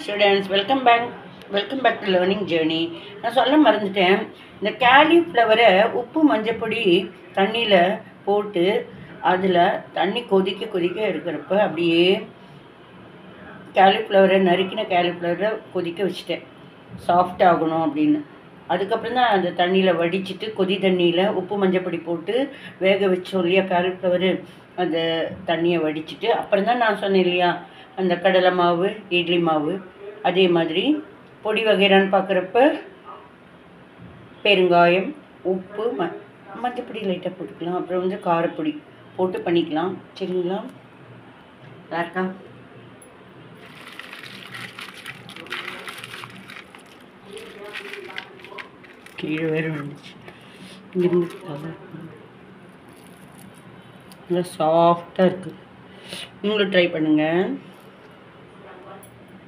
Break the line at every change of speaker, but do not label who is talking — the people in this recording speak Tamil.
Students welcome back to learning journey. நான் சொல்ல மறந்துட்டேன். இந்த காலிஃப்ளவரை உப்பு மஞ்சப்பொடி தண்ணியில் போட்டு அதில் தண்ணி கொதிக்க இருக்கிறப்ப அப்படியே நறுக்கின காலிஃப்ளவரை கொதிக்க வச்சுட்டேன், சாஃப்ட் ஆகணும் அப்படின்னு. அதுக்கப்புறம் தான் அந்த தண்ணியில் வடிச்சிட்டு கொதி தண்ணியில் உப்பு மஞ்சப்பொடி போட்டு வேக வச்சோம் இல்லையா காலிஃப்ளவரு, அந்த தண்ணியை வடிச்சிட்டு அப்புறம் தான் நான் சொன்னேன் இல்லையா அந்த கடலை மாவு இட்லி மாவு அதே மாதிரி பொடி வகைரான்னு பார்க்குறப்ப பெருங்காயம், உப்பு, மஞ்சப்பொடி லைட்டாக போட்டுக்கலாம். அப்புறம் வந்து காரப்பொடி போட்டு பண்ணிக்கலாம். சரிங்களா? யாருக்கா கீழே வேறு வந்துச்சு. இங்கிருந்து நல்லா சாஃப்டாக இருக்குது. நீங்களும் ட்ரை பண்ணுங்கள்.